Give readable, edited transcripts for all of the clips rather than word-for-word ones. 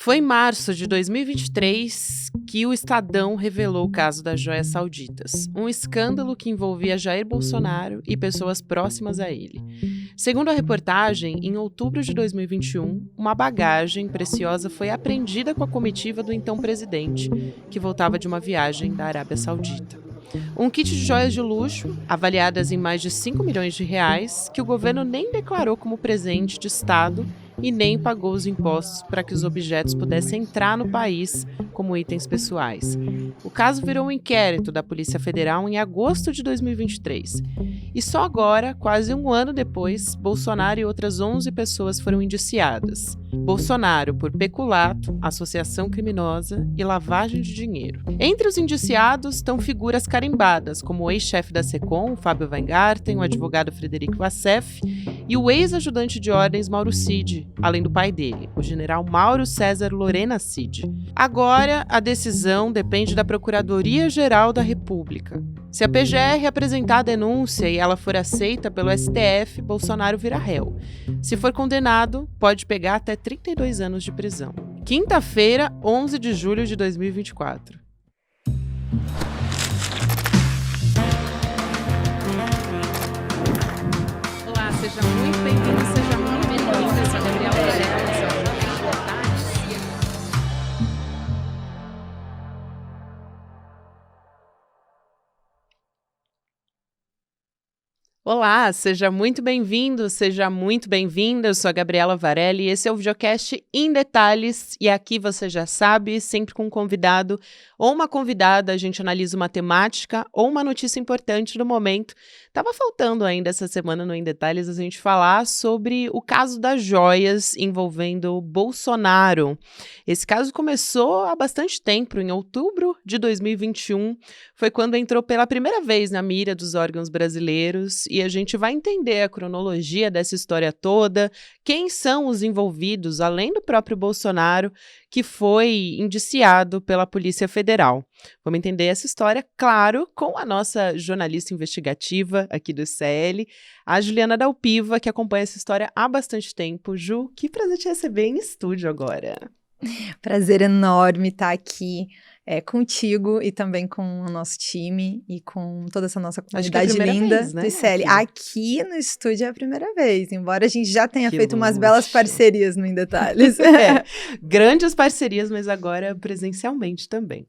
Foi em março de 2023 que o Estadão revelou o caso das joias sauditas, um escândalo que envolvia Jair Bolsonaro e pessoas próximas a ele. Segundo a reportagem, em outubro de 2021, uma bagagem preciosa foi apreendida com a comitiva do então presidente, que voltava de uma viagem da Arábia Saudita. Um kit de joias de luxo, avaliadas em mais de 5 milhões de reais, que o governo nem declarou como presente de Estado e nem pagou os impostos para que os objetos pudessem entrar no país como itens pessoais. O caso virou um inquérito da Polícia Federal em agosto de 2023. E só agora, quase um ano depois, Bolsonaro e outras 11 pessoas foram indiciadas. Bolsonaro por peculato, associação criminosa e lavagem de dinheiro. Entre os indiciados estão figuras carimbadas, como o ex-chefe da SECOM, Fábio Weingarten, o advogado Frederico Wassef e o ex-ajudante de ordens Mauro Cid, além do pai dele, o general Mauro César Lorena Cid. Agora, a decisão depende da Procuradoria-Geral da República. Se a PGR apresentar a denúncia e ela for aceita pelo STF, Bolsonaro vira réu. Se for condenado, pode pegar até 32 anos de prisão. Quinta-feira, 11 de julho de 2024. Olá, seja muito bem-vindo, seja muito bem-vinda. Eu sou a Gabriela Varela, esse é o Jornal em Detalhes. Olá, seja muito bem-vindo, seja muito bem-vinda. Eu sou a Gabriela Varela e esse é o videocast em detalhes. E aqui você já sabe, sempre com um convidado ou uma convidada, a gente analisa uma temática ou uma notícia importante do momento. Tava faltando ainda essa semana no Em Detalhes a gente falar sobre o caso das joias envolvendo Bolsonaro. Esse caso começou há bastante tempo, em outubro de 2021, foi quando entrou pela primeira vez na mira dos órgãos brasileiros e a gente vai entender a cronologia dessa história toda, quem são os envolvidos, além do próprio Bolsonaro, que foi indiciado pela Polícia Federal. Vamos entender essa história, claro, com a nossa jornalista investigativa aqui do ICL, a Juliana Dalpiva, que acompanha essa história há bastante tempo. Ju, que prazer te receber em estúdio agora. Prazer enorme estar aqui contigo e também com o nosso time e com toda essa nossa comunidade linda vez, né? do ICL. Aqui no estúdio é a primeira vez, embora a gente já tenha feito umas luxo. belas parcerias no Em Detalhes. Grandes parcerias, mas agora presencialmente também.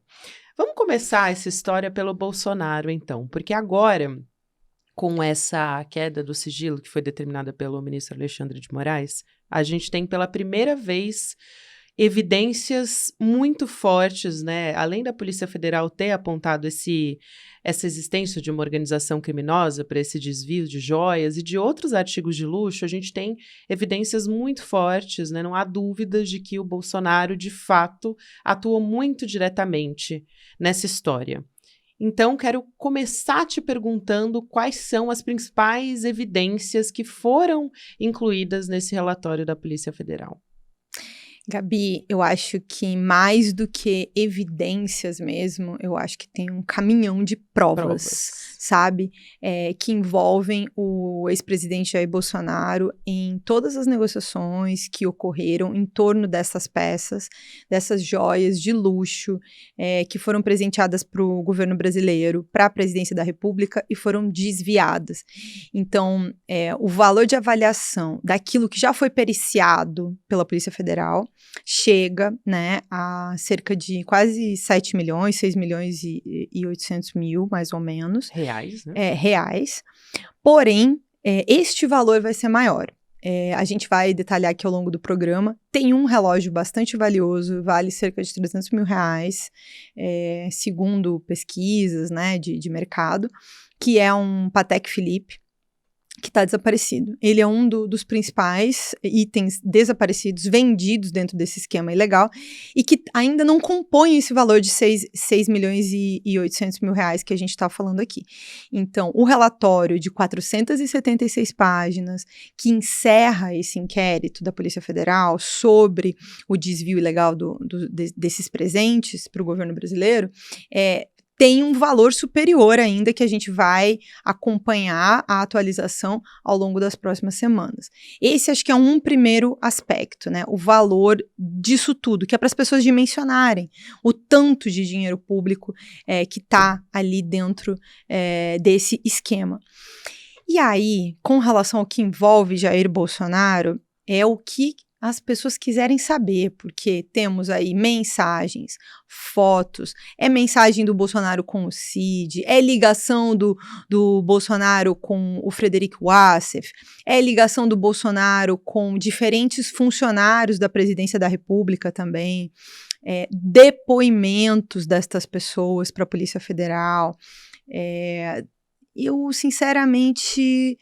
Vamos começar essa história pelo Bolsonaro, então, porque agora, com essa queda do sigilo que foi determinada pelo ministro Alexandre de Moraes, a gente tem pela primeira vez evidências muito fortes, né? Além da Polícia Federal ter apontado essa existência de uma organização criminosa para esse desvio de joias e de outros artigos de luxo, a gente tem evidências muito fortes, né? Não há dúvidas de que o Bolsonaro, de fato, atuou muito diretamente nessa história. Então, quero começar te perguntando quais são as principais evidências que foram incluídas nesse relatório da Polícia Federal. Gabi, eu acho que mais do que evidências mesmo, eu acho que tem um caminhão de provas. Sabe? Que envolvem o ex-presidente Jair Bolsonaro em todas as negociações que ocorreram em torno dessas peças, dessas joias de luxo que foram presenteadas para o governo brasileiro, para a presidência da República e foram desviadas. Então, o valor de avaliação daquilo que já foi periciado pela Polícia Federal chega, né, a cerca de quase 7 milhões, 6 milhões e 800 mil, mais ou menos. Reais, né? Reais. Porém, este valor vai ser maior. A gente vai detalhar aqui ao longo do programa. Tem um relógio bastante valioso, vale cerca de 300 mil reais, segundo pesquisas, né, de mercado, que é um Patek Philippe, que está desaparecido. Ele é um dos principais itens desaparecidos, vendidos dentro desse esquema ilegal, e que ainda não compõe esse valor de 6 milhões e 800 mil reais que a gente está falando aqui. Então, o relatório de 476 páginas, que encerra esse inquérito da Polícia Federal sobre o desvio ilegal desses presentes para o governo brasileiro, tem um valor superior ainda que a gente vai acompanhar a atualização ao longo das próximas semanas. Esse acho que é um primeiro aspecto, né? O valor disso tudo, que é para as pessoas dimensionarem o tanto de dinheiro público que está ali dentro desse esquema. E aí, com relação ao que envolve Jair Bolsonaro, é o que as pessoas quiserem saber, porque temos aí mensagens, fotos, é mensagem do Bolsonaro com o Cid, é ligação do Bolsonaro com o Frederic Wassef, é ligação do Bolsonaro com diferentes funcionários da presidência da República também, depoimentos destas pessoas para a Polícia Federal. Eu, sinceramente,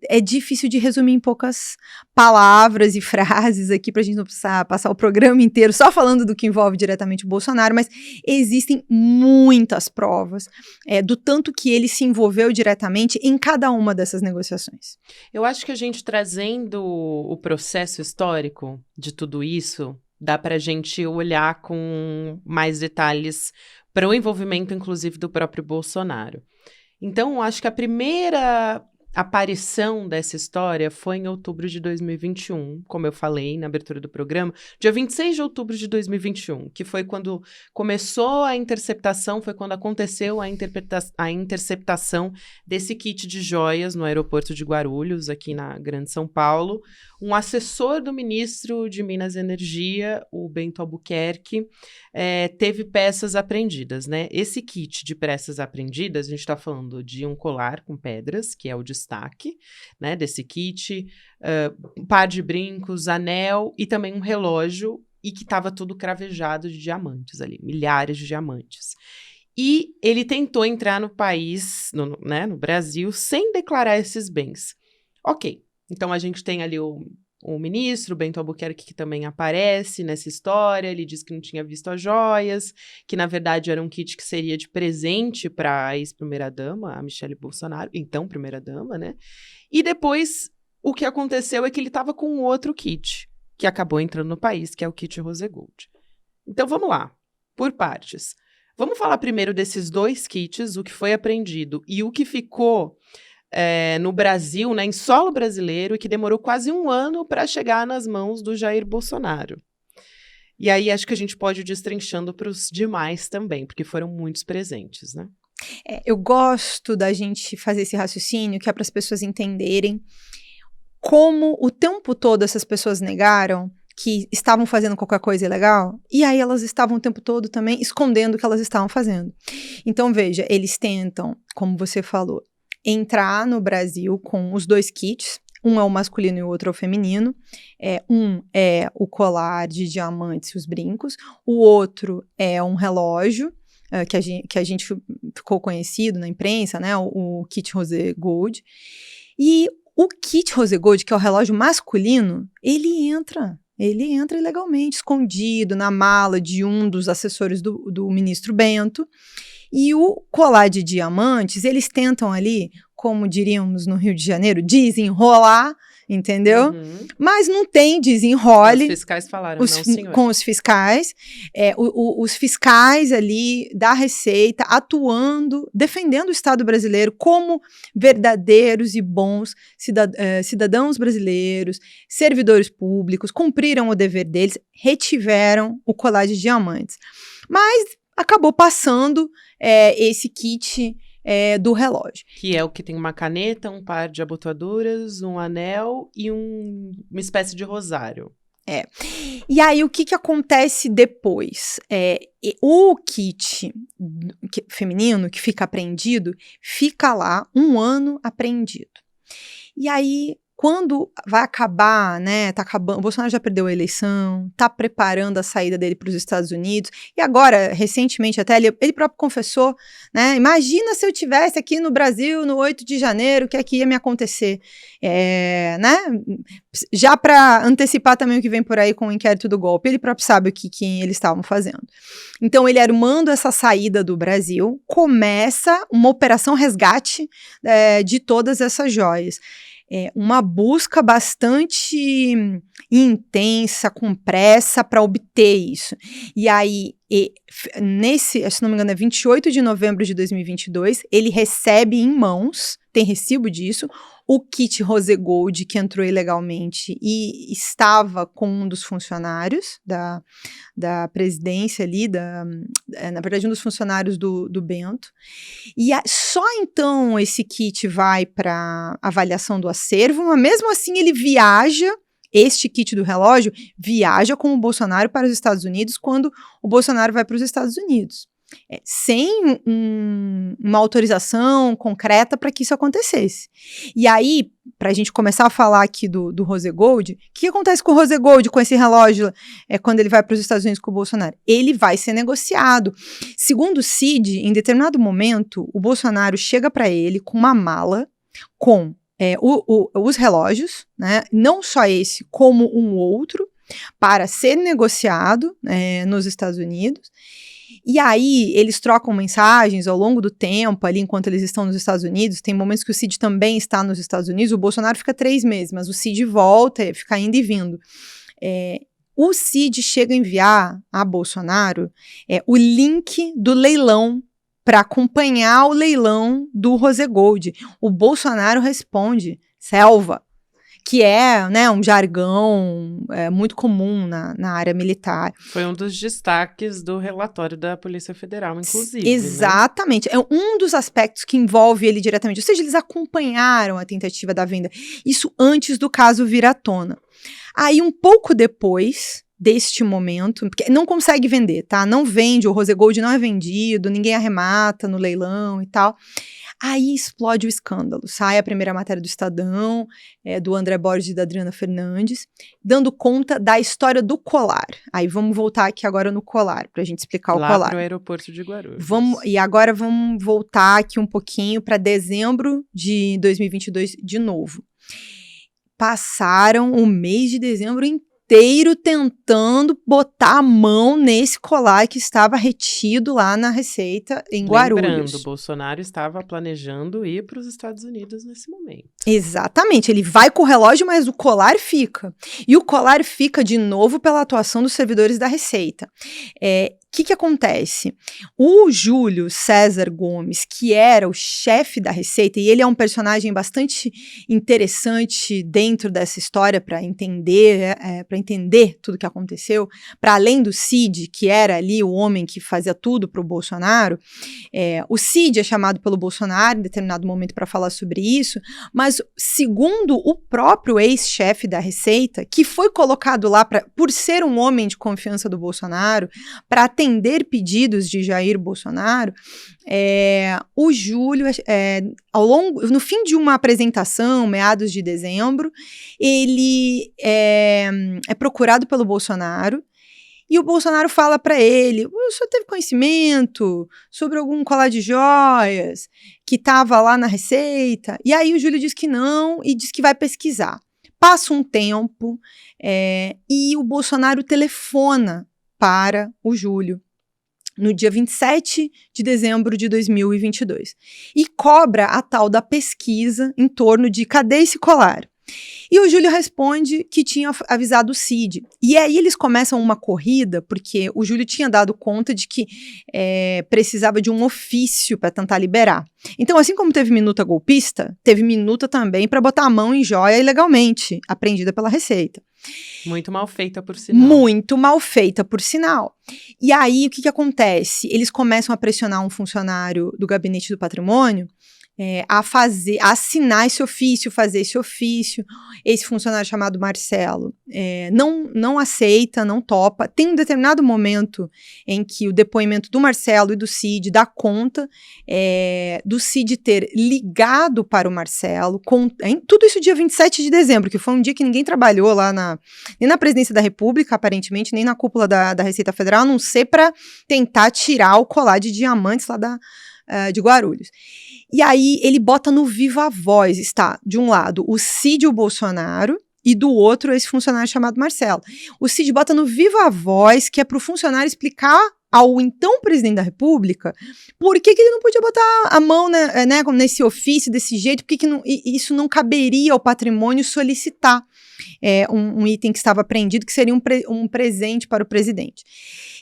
é difícil de resumir em poucas palavras e frases aqui para a gente não precisar passar o programa inteiro só falando do que envolve diretamente o Bolsonaro, mas existem muitas provas do tanto que ele se envolveu diretamente em cada uma dessas negociações. Eu acho que a gente trazendo o processo histórico de tudo isso, dá para a gente olhar com mais detalhes para o envolvimento, inclusive, do próprio Bolsonaro. Então, acho que a primeira aparição dessa história foi em outubro de 2021, como eu falei na abertura do programa, dia 26 de outubro de 2021, que foi quando começou a interceptação, foi quando aconteceu a interceptação desse kit de joias no aeroporto de Guarulhos, aqui na Grande São Paulo. Um assessor do ministro de Minas e Energia, o Bento Albuquerque, teve peças apreendidas, né? Esse kit de peças apreendidas, a gente está falando de um colar com pedras, que é o destaque, né, desse kit, um par de brincos, anel e também um relógio, e que estava tudo cravejado de diamantes ali, milhares de diamantes. E ele tentou entrar no país, no Brasil, sem declarar esses bens. Ok, então a gente tem ali o ministro, Bento Albuquerque, que também aparece nessa história. Ele diz que não tinha visto as joias, que na verdade era um kit que seria de presente para a ex-primeira-dama, a Michele Bolsonaro, então primeira-dama, né? E depois, o que aconteceu é que ele estava com um outro kit, que acabou entrando no país, que é o kit Rosegold. Então vamos lá, por partes. Vamos falar primeiro desses dois kits, o que foi apreendido e o que ficou no Brasil, né, em solo brasileiro, e que demorou quase um ano para chegar nas mãos do Jair Bolsonaro. E aí acho que a gente pode ir destrinchando para os demais também, porque foram muitos presentes, né? Eu gosto da gente fazer esse raciocínio, que é para as pessoas entenderem como o tempo todo essas pessoas negaram que estavam fazendo qualquer coisa ilegal, e aí elas estavam o tempo todo também escondendo o que elas estavam fazendo. Então, veja, eles tentam, como você falou, entrar no Brasil com os dois kits, um é o masculino e o outro é o feminino, um é o colar de diamantes e os brincos, o outro é um relógio, que a gente ficou conhecido na imprensa, né, o kit Rosegold, e o kit Rosegold, que é o relógio masculino, ele entra ilegalmente, escondido na mala de um dos assessores do ministro Bento. E o colar de diamantes, eles tentam ali, como diríamos no Rio de Janeiro, desenrolar, entendeu? Uhum. Mas não tem desenrole. Os fiscais falaram, não, senhor. Com os fiscais. Os fiscais ali da Receita atuando, defendendo o Estado brasileiro como verdadeiros e bons cidadãos brasileiros, servidores públicos, cumpriram o dever deles, retiveram o colar de diamantes. Mas acabou passando esse kit do relógio. Que é o que tem uma caneta, um par de abotoaduras, um anel e uma espécie de rosário. E aí, o que acontece depois? O kit feminino que fica apreendido, fica lá um ano apreendido. E aí, quando vai acabar, né, tá acabando, o Bolsonaro já perdeu a eleição, tá preparando a saída dele para os Estados Unidos, e agora, recentemente até, ele próprio confessou, né, imagina se eu tivesse aqui no Brasil no 8 de janeiro, o que é que ia me acontecer, né, já para antecipar também o que vem por aí com o inquérito do golpe, ele próprio sabe o que eles estavam fazendo. Então, ele armando essa saída do Brasil, começa uma operação resgate de todas essas joias. uma busca bastante intensa, com pressa para obter isso. E aí, se não me engano, é 28 de novembro de 2022, ele recebe em mãos, tem recibo disso, o kit Rosegold, que entrou ilegalmente e estava com um dos funcionários da presidência ali, na verdade, um dos funcionários do Bento. E só então esse kit vai para avaliação do acervo, mas mesmo assim ele este kit do relógio viaja com o Bolsonaro para os Estados Unidos quando o Bolsonaro vai para os Estados Unidos. Sem uma autorização concreta para que isso acontecesse. E aí, para a gente começar a falar aqui do Rosegold, o que acontece com o Rosegold, com esse relógio, quando ele vai para os Estados Unidos com o Bolsonaro? Ele vai ser negociado. Segundo o Cid, em determinado momento, o Bolsonaro chega para ele com uma mala com os relógios, né? Não só esse, como um outro, para ser negociado nos Estados Unidos. E aí, eles trocam mensagens ao longo do tempo, ali enquanto eles estão nos Estados Unidos. Tem momentos que o Cid também está nos Estados Unidos. O Bolsonaro fica 3 meses, mas o Cid volta, fica indo e vindo. O Cid chega a enviar a Bolsonaro o link do leilão para acompanhar o leilão do Rosegold. O Bolsonaro responde, selva, que é, né, um jargão muito comum na área militar. Foi um dos destaques do relatório da Polícia Federal, inclusive. Exatamente. Né? É um dos aspectos que envolve ele diretamente. Ou seja, eles acompanharam a tentativa da venda. Isso antes do caso vir à tona. Aí, um pouco depois deste momento, porque não consegue vender, tá? Não vende, o Rosegold não é vendido, ninguém arremata no leilão e tal. Aí explode o escândalo, sai a primeira matéria do Estadão, do André Borges e da Adriana Fernandes, dando conta da história do colar. Aí vamos voltar aqui agora no colar, pra gente explicar o colar. Lá pro aeroporto de Guarulhos. E agora vamos voltar aqui um pouquinho para dezembro de 2022 de novo. Passaram o mês de dezembro inteiro tentando botar a mão nesse colar que estava retido lá na Receita em Guarulhos. Lembrando, Bolsonaro estava planejando ir para os Estados Unidos nesse momento. Exatamente, ele vai com o relógio, mas o colar fica. E o colar fica de novo pela atuação dos servidores da Receita. O que acontece? O Júlio César Gomes, que era o chefe da Receita, e ele é um personagem bastante interessante dentro dessa história para entender tudo o que aconteceu, para além do Cid, que era ali o homem que fazia tudo para o Bolsonaro, o Cid é chamado pelo Bolsonaro em determinado momento para falar sobre isso, mas segundo o próprio ex-chefe da Receita, que foi colocado lá por ser um homem de confiança do Bolsonaro, para atender pedidos de Jair Bolsonaro, o Júlio, no fim de uma apresentação, meados de dezembro, ele é procurado pelo Bolsonaro, e o Bolsonaro fala para ele, o senhor teve conhecimento sobre algum colar de joias que estava lá na Receita? E aí o Júlio diz que não, e diz que vai pesquisar. Passa um tempo, e o Bolsonaro telefona para o Júlio, no dia 27 de dezembro de 2022, e cobra a tal da pesquisa em torno de cadê esse colar? E o Júlio responde que tinha avisado o Cid. E aí eles começam uma corrida, porque o Júlio tinha dado conta de que precisava de um ofício para tentar liberar. Então, assim como teve minuta golpista, teve minuta também para botar a mão em joia ilegalmente, apreendida pela Receita. Muito mal feita, por sinal. Muito mal feita, por sinal. E aí, o que acontece? Eles começam a pressionar um funcionário do Gabinete do Patrimônio a assinar esse ofício, fazer esse ofício. Esse funcionário chamado Marcelo não aceita, não topa. Tem um determinado momento em que o depoimento do Marcelo e do Cid dá conta do Cid ter ligado para o Marcelo, tudo isso dia 27 de dezembro, que foi um dia que ninguém trabalhou lá nem na Presidência da República, aparentemente, nem na cúpula da Receita Federal, a não ser para tentar tirar o colar de diamantes lá de Guarulhos. E aí ele bota no viva voz, está, de um lado, o Cid e o Bolsonaro, e do outro esse funcionário chamado Marcelo. O Cid bota no Viva Voz, que é para o funcionário explicar ao então presidente da República por que ele não podia botar a mão nesse ofício desse jeito, porque isso não caberia ao patrimônio solicitar um item que estava apreendido, que seria um presente para o presidente.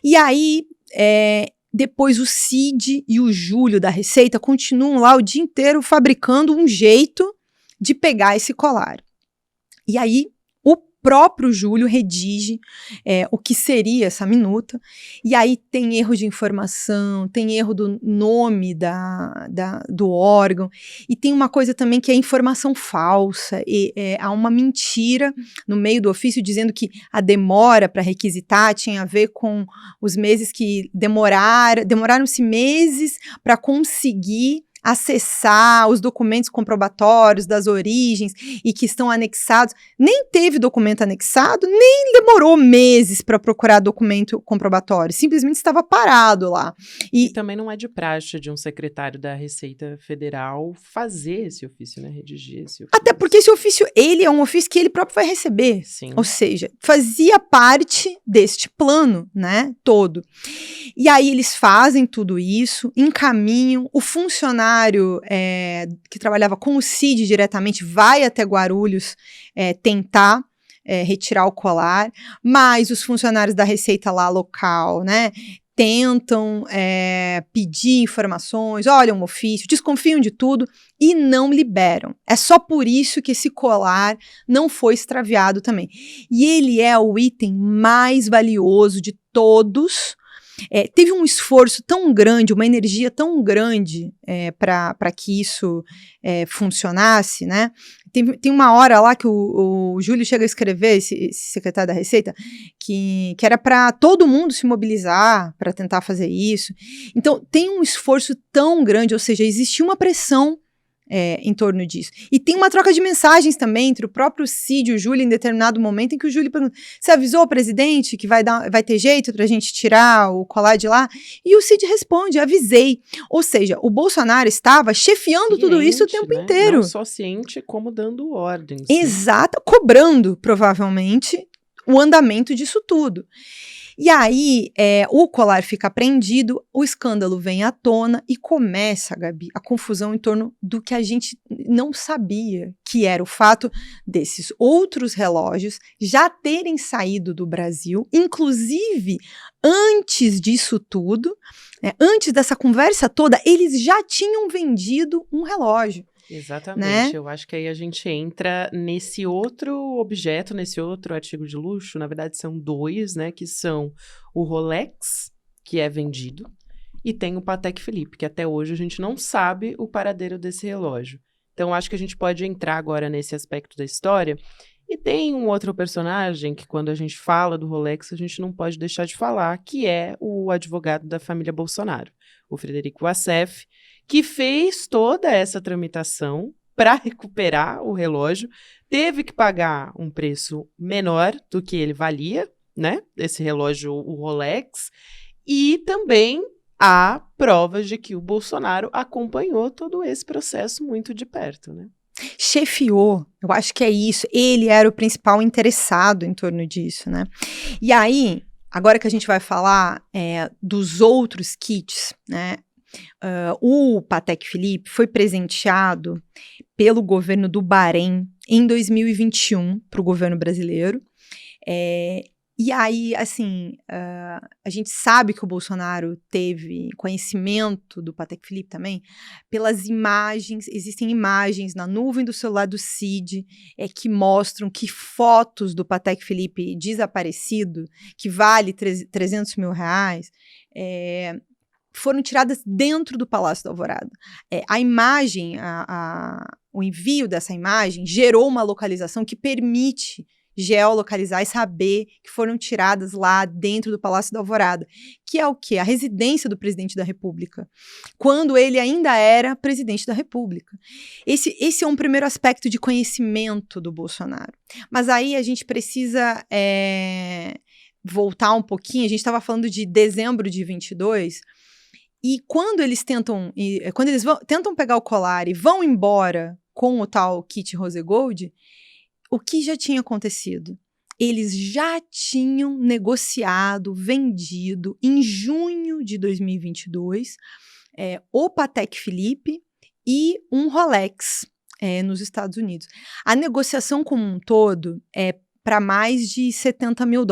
E aí, depois o Cid e o Júlio da Receita continuam lá o dia inteiro fabricando um jeito de pegar esse colar. E aí, o próprio Júlio redige o que seria essa minuta, e aí tem erro de informação, tem erro do nome do órgão, e tem uma coisa também que é informação falsa, há uma mentira no meio do ofício dizendo que a demora para requisitar tinha a ver com os meses que demoraram-se meses para conseguir acessar os documentos comprobatórios das origens e que estão anexados. Nem teve documento anexado, nem demorou meses para procurar documento comprobatório. Simplesmente estava parado lá. E também não é de praxe de um secretário da Receita Federal fazer esse ofício, né? Redigir esse ofício. Até porque esse ofício, ele é um ofício que ele próprio vai receber. Sim. Ou seja, fazia parte deste plano, né? Todo. E aí eles fazem tudo isso, encaminham, o funcionário que trabalhava com o Cid diretamente vai até Guarulhos tentar retirar o colar, mas os funcionários da Receita lá local, né, tentam pedir informações, olham um ofício, desconfiam de tudo e não liberam. É só por isso que esse colar não foi extraviado também. E ele é o item mais valioso de todos. Teve um esforço tão grande, uma energia tão grande para que isso funcionasse, né? Tem uma hora lá que o Júlio chega a escrever, esse secretário da Receita, que era para todo mundo se mobilizar para tentar fazer isso. Então, tem um esforço tão grande, ou seja, existe uma pressão em torno disso. E tem uma troca de mensagens também entre o próprio Cid e o Júlio em determinado momento em que o Júlio pergunta, você avisou o presidente que vai ter jeito pra gente tirar o colar de lá? E o Cid responde, avisei. Ou seja, o Bolsonaro estava chefiando tudo isso o tempo inteiro. Não só ciente, como dando ordens. Exato, cobrando, provavelmente, o andamento disso tudo. E aí, o colar fica apreendido, o escândalo vem à tona e começa, Gabi, a confusão em torno do que a gente não sabia, que era o fato desses outros relógios já terem saído do Brasil, inclusive antes disso tudo, antes dessa conversa toda, eles já tinham vendido um relógio. Exatamente, né? Eu acho que aí a gente entra nesse outro objeto, nesse outro artigo de luxo, na verdade são dois, né, que são o Rolex, que é vendido, e tem o Patek Philippe, que até hoje a gente não sabe o paradeiro desse relógio. Então acho que a gente pode entrar agora nesse aspecto da história, e tem um outro personagem que quando a gente fala do Rolex, a gente não pode deixar de falar, que é o advogado da família Bolsonaro, o Frederico Wassef, que fez toda essa tramitação para recuperar o relógio, teve que pagar um preço menor do que ele valia, né? Esse relógio, o Rolex, e também há provas de que o Bolsonaro acompanhou todo esse processo muito de perto, né? Chefiou, eu acho que é isso, ele era o principal interessado em torno disso, né? E aí, agora que a gente vai falar dos outros kits, né? O Patek Philippe foi presenteado pelo governo do Bahrein em 2021 para o governo brasileiro. E aí, assim, a gente sabe que o Bolsonaro teve conhecimento do Patek Philippe também pelas imagens, existem imagens na nuvem do celular do Cid que mostram que fotos do Patek Philippe desaparecido, que vale 300 mil reais, foram tiradas dentro do Palácio da Alvorada. A imagem, o envio dessa imagem gerou uma localização que permite geolocalizar e saber que foram tiradas lá dentro do Palácio da Alvorada, que é o quê? A residência do presidente da República, quando ele ainda era presidente da República. Esse é um primeiro aspecto de conhecimento do Bolsonaro. Mas aí a gente precisa voltar um pouquinho, a gente estava falando de dezembro de 22, e quando eles tentam pegar o colar e vão embora com o tal kit Rose Gold, o que já tinha acontecido? Eles já tinham negociado, vendido, em junho de 2022, o Patek Philippe e um Rolex nos Estados Unidos. A negociação como um todo é para mais de $70 mil.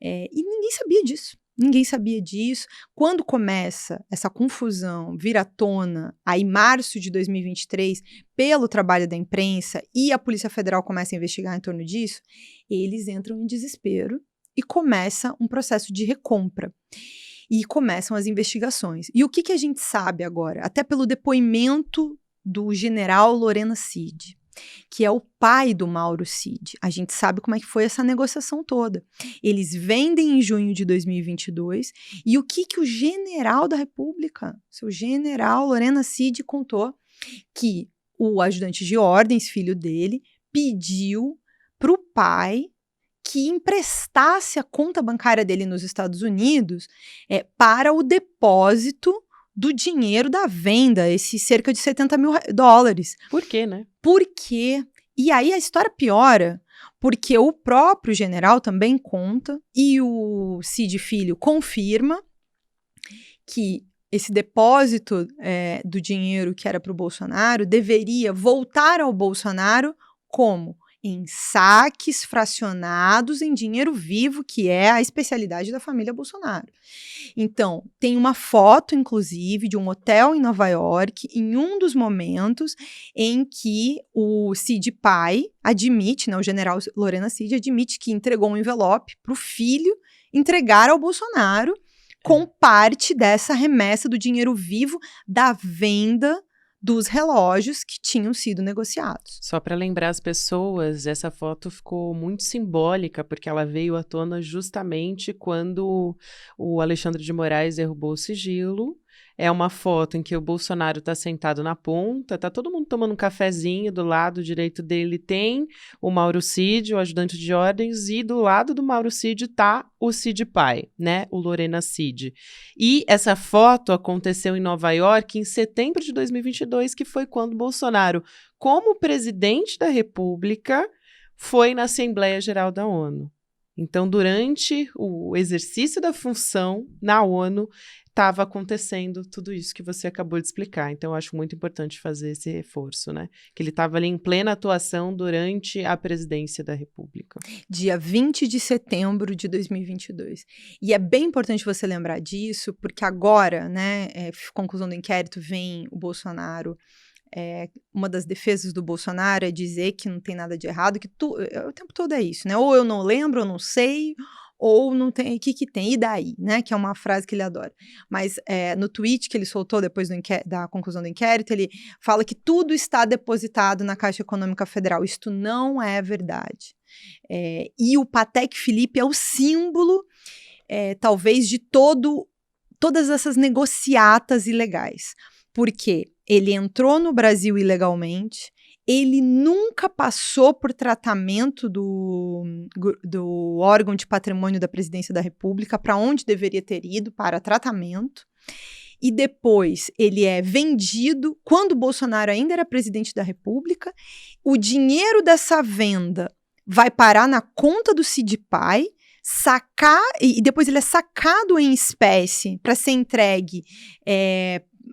E ninguém sabia disso. Ninguém sabia disso. Quando começa essa confusão, vir à tona, aí em março de 2023, pelo trabalho da imprensa, e a Polícia Federal começa a investigar em torno disso, eles entram em desespero e começa um processo de recompra. E começam as investigações. E o que a gente sabe agora? Até pelo depoimento do general Lorena Cid, que é o pai do Mauro Cid. A gente sabe como é que foi essa negociação toda. Eles vendem em junho de 2022, e o que o general da República, seu general Lorena Cid, contou? Que o ajudante de ordens, filho dele, pediu para o pai que emprestasse a conta bancária dele nos Estados Unidos para o depósito do dinheiro da venda, esse cerca de $70 mil. Por quê, né? Por quê? E aí a história piora, porque o próprio general também conta, e o Cid Filho confirma que esse depósito do dinheiro que era para o Bolsonaro deveria voltar ao Bolsonaro como? Em saques fracionados em dinheiro vivo, que é a especialidade da família Bolsonaro. Então, tem uma foto, inclusive, de um hotel em Nova York, em um dos momentos em que o Cid pai admite, o general Lorena Cid admite que entregou um envelope para o filho entregar ao Bolsonaro com parte dessa remessa do dinheiro vivo da venda dos relógios que tinham sido negociados. Só para lembrar as pessoas, essa foto ficou muito simbólica, porque ela veio à tona justamente quando o Alexandre de Moraes derrubou o sigilo. É uma foto em que o Bolsonaro está sentado na ponta, está todo mundo tomando um cafezinho, do lado direito dele tem o Mauro Cid, o ajudante de ordens, e do lado do Mauro Cid está o Cid pai, né, o Lorena Cid. E essa foto aconteceu em Nova York em setembro de 2022, que foi quando Bolsonaro, como presidente da República, foi na Assembleia Geral da ONU. Então, durante o exercício da função na ONU, estava acontecendo tudo isso que você acabou de explicar. Então, eu acho muito importante fazer esse reforço, né? Que ele estava ali em plena atuação durante a presidência da República. Dia 20 de setembro de 2022. E é bem importante você lembrar disso, porque agora, né, conclusão do inquérito, vem o Bolsonaro. Uma das defesas do Bolsonaro é dizer que não tem nada de errado, que o tempo todo é isso, né? Ou eu não lembro, eu não sei, ou não tem, o que tem, e daí, né? Que é uma frase que ele adora. Mas no tweet que ele soltou depois da conclusão do inquérito, ele fala que tudo está depositado na Caixa Econômica Federal. Isto não é verdade. E o Patek Philippe é o símbolo, talvez, de todas essas negociatas ilegais. Por quê? Ele entrou no Brasil ilegalmente, ele nunca passou por tratamento do órgão de patrimônio da Presidência da República, para onde deveria ter ido para tratamento, e depois ele é vendido, quando o Bolsonaro ainda era presidente da República, o dinheiro dessa venda vai parar na conta do Cid pai, e depois ele é sacado em espécie para ser entregue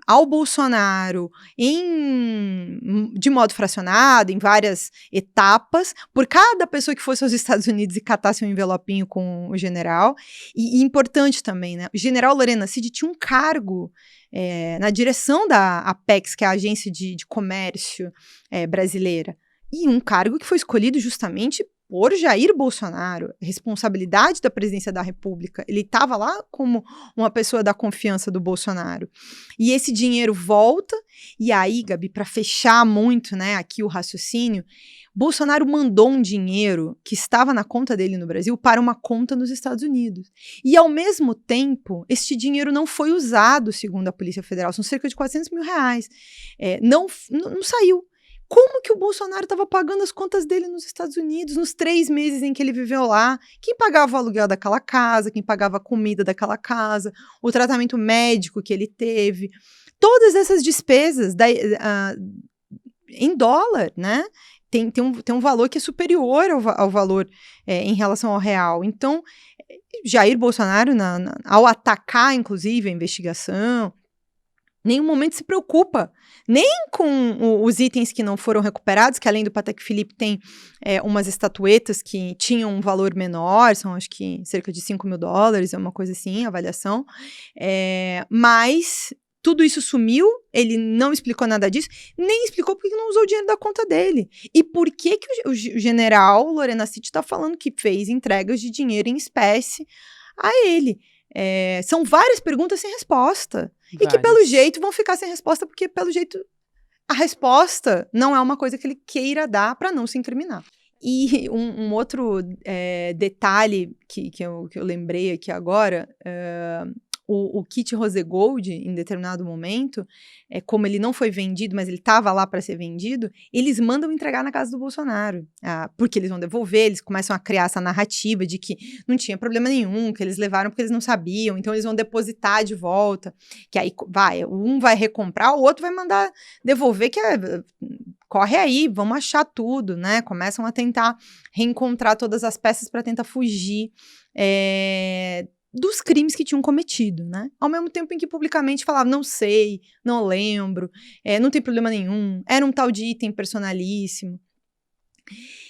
ao Bolsonaro de modo fracionado, em várias etapas, por cada pessoa que fosse aos Estados Unidos e catasse um envelopinho com o general. E importante também, né? O general Lorena Cid tinha um cargo na direção da Apex, que é a agência de comércio brasileira, e um cargo que foi escolhido justamente por Jair Bolsonaro, responsabilidade da presidência da República. Ele estava lá como uma pessoa da confiança do Bolsonaro. E esse dinheiro volta, e aí, Gabi, para fechar muito, né, aqui o raciocínio, Bolsonaro mandou um dinheiro que estava na conta dele no Brasil para uma conta nos Estados Unidos. E, ao mesmo tempo, este dinheiro não foi usado, segundo a Polícia Federal, são cerca de R$400 mil. Não saiu. Como que o Bolsonaro estava pagando as contas dele nos Estados Unidos, nos 3 meses em que ele viveu lá? Quem pagava o aluguel daquela casa, quem pagava a comida daquela casa, o tratamento médico que ele teve, todas essas despesas em dólar, né? tem um valor que é superior ao valor em relação ao real. Então, Jair Bolsonaro, ao atacar, inclusive, a investigação, nenhum momento se preocupa, nem com os itens que não foram recuperados, que além do Patek Philippe tem umas estatuetas que tinham um valor menor, são acho que cerca de $5.000, é uma coisa assim, a avaliação, mas tudo isso sumiu, ele não explicou nada disso, nem explicou porque não usou o dinheiro da conta dele. E por que o general Lorena Citti está falando que fez entregas de dinheiro em espécie a ele? São várias perguntas sem resposta. E que, pelo jeito, vão ficar sem resposta, porque, pelo jeito, a resposta não é uma coisa que ele queira dar para não se incriminar. E um outro detalhe que eu lembrei aqui agora, o kit Rose Gold, em determinado momento, como ele não foi vendido, mas ele estava lá para ser vendido, eles mandam entregar na casa do Bolsonaro, porque eles vão devolver, eles começam a criar essa narrativa de que não tinha problema nenhum, que eles levaram porque eles não sabiam, então eles vão depositar de volta, que aí um vai recomprar, o outro vai mandar devolver, corre aí, vamos achar tudo, né? Começam a tentar reencontrar todas as peças para tentar fugir dos crimes que tinham cometido, né? Ao mesmo tempo em que publicamente falavam, não sei, não lembro, não tem problema nenhum, era um tal de item personalíssimo.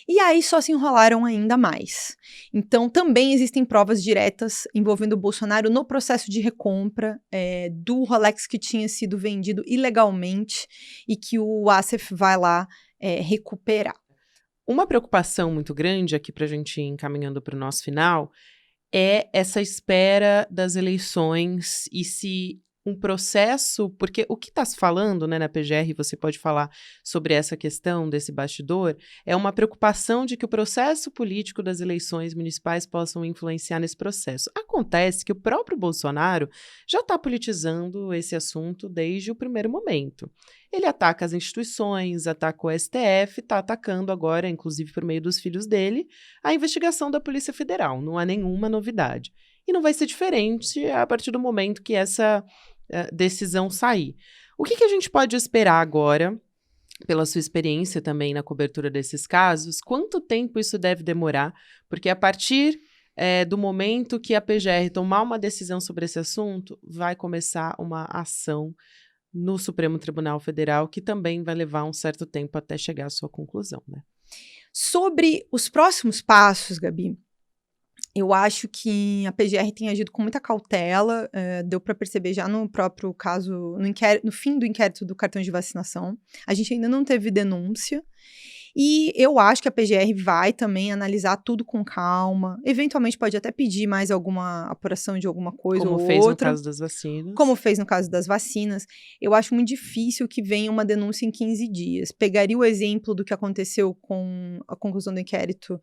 E aí só se enrolaram ainda mais. Então, também existem provas diretas envolvendo o Bolsonaro no processo de recompra do Rolex que tinha sido vendido ilegalmente e que o Assef vai lá recuperar. Uma preocupação muito grande aqui para a gente ir encaminhando para o nosso final é essa espera das eleições e se um processo, porque o que está se falando, né, na PGR, você pode falar sobre essa questão desse bastidor, é uma preocupação de que o processo político das eleições municipais possam influenciar nesse processo. Acontece que o próprio Bolsonaro já está politizando esse assunto desde o primeiro momento. Ele ataca as instituições, ataca o STF, está atacando agora, inclusive por meio dos filhos dele, a investigação da Polícia Federal. Não há nenhuma novidade. E não vai ser diferente a partir do momento que essa decisão sair. O que a gente pode esperar agora, pela sua experiência também na cobertura desses casos? Quanto tempo isso deve demorar? Porque a partir do momento que a PGR tomar uma decisão sobre esse assunto, vai começar uma ação no Supremo Tribunal Federal, que também vai levar um certo tempo até chegar à sua conclusão, né? Sobre os próximos passos, Gabi, eu acho que a PGR tem agido com muita cautela, deu para perceber já no próprio caso, no fim do inquérito do cartão de vacinação. A gente ainda não teve denúncia. E eu acho que a PGR vai também analisar tudo com calma. Eventualmente pode até pedir mais alguma apuração de alguma coisa ou outra. Como fez no caso das vacinas. Como fez no caso das vacinas. Eu acho muito difícil que venha uma denúncia em 15 dias. Pegaria o exemplo do que aconteceu com a conclusão do inquérito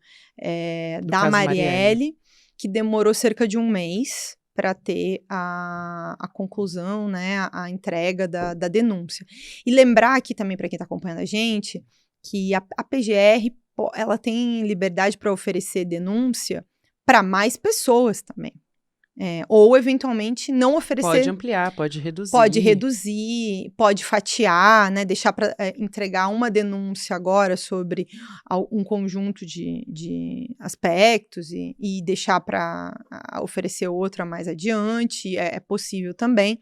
da Marielle, que demorou cerca de um mês para ter a conclusão, né, a entrega da denúncia. E lembrar aqui também, para quem está acompanhando a gente, que a PGR ela tem liberdade para oferecer denúncia para mais pessoas também. Ou, eventualmente, não oferecer... Pode ampliar, pode reduzir. Pode reduzir, pode fatiar, né? Deixar para entregar uma denúncia agora sobre um conjunto de aspectos e deixar para oferecer outra mais adiante. É possível também.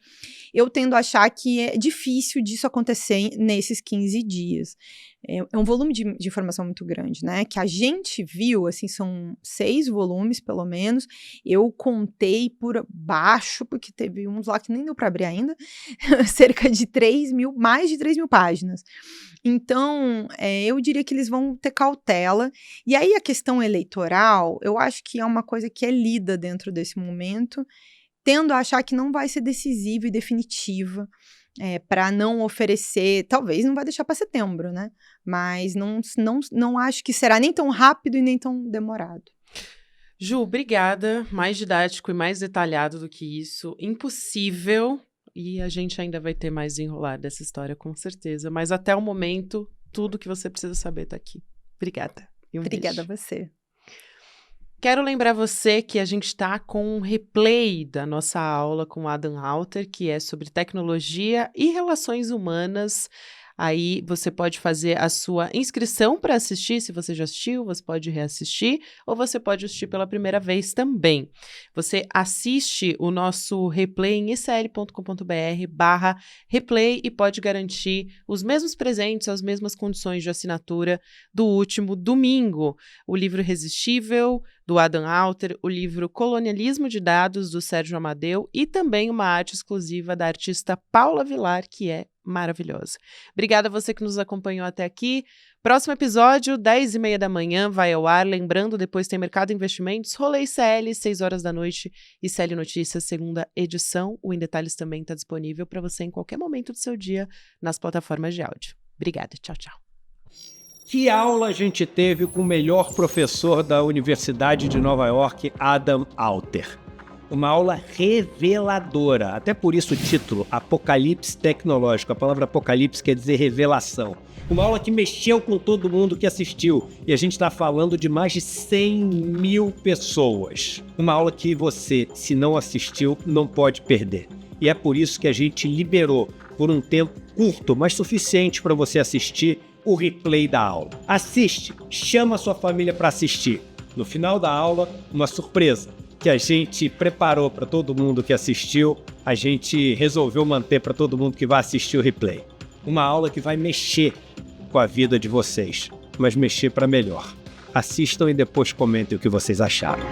Eu tendo a achar que é difícil disso acontecer nesses 15 dias. É um volume de informação muito grande, né? Que a gente viu, assim, são 6 volumes, pelo menos. Eu contei por baixo, porque teve uns lá que nem deu para abrir ainda, cerca de mais de 3 mil páginas. Então, eu diria que eles vão ter cautela. E aí, a questão eleitoral, eu acho que é uma coisa que é lida dentro desse momento, tendo a achar que não vai ser decisiva e definitiva, para não oferecer, talvez não vai deixar para setembro, né? Mas não acho que será nem tão rápido e nem tão demorado. Ju, obrigada. Mais didático e mais detalhado do que isso. Impossível. E a gente ainda vai ter mais desenrolar dessa história, com certeza. Mas até o momento, tudo que você precisa saber está aqui. Obrigada. Obrigada a você. Quero lembrar você que a gente está com um replay da nossa aula com Adam Halter, que é sobre tecnologia e relações humanas. Aí você pode fazer a sua inscrição para assistir, se você já assistiu, você pode reassistir, ou você pode assistir pela primeira vez também. Você assiste o nosso replay em icl.com.br/replay e pode garantir os mesmos presentes, as mesmas condições de assinatura do último domingo. O livro Irresistível, do Adam Alter, o livro Colonialismo de Dados, do Sérgio Amadeu, e também uma arte exclusiva da artista Paula Vilar, que é maravilhosa. Obrigada a você que nos acompanhou até aqui. Próximo episódio, 10h30 da manhã, vai ao ar. Lembrando, depois tem Mercado Investimentos, Rolê ICL, 6 horas da noite, ICL Notícias, segunda edição. O Em Detalhes também está disponível para você em qualquer momento do seu dia nas plataformas de áudio. Obrigada, tchau, tchau. Que aula a gente teve com o melhor professor da Universidade de Nova York, Adam Alter. Uma aula reveladora, até por isso o título, Apocalipse Tecnológico. A palavra apocalipse quer dizer revelação. Uma aula que mexeu com todo mundo que assistiu. E a gente está falando de mais de 100 mil pessoas. Uma aula que você, se não assistiu, não pode perder. E é por isso que a gente liberou, por um tempo curto, mas suficiente para você assistir, o replay da aula. Assiste, chama a sua família para assistir. No final da aula, uma surpresa que a gente preparou para todo mundo que assistiu, a gente resolveu manter para todo mundo que vai assistir o replay. Uma aula que vai mexer com a vida de vocês, mas mexer para melhor. Assistam e depois comentem o que vocês acharam.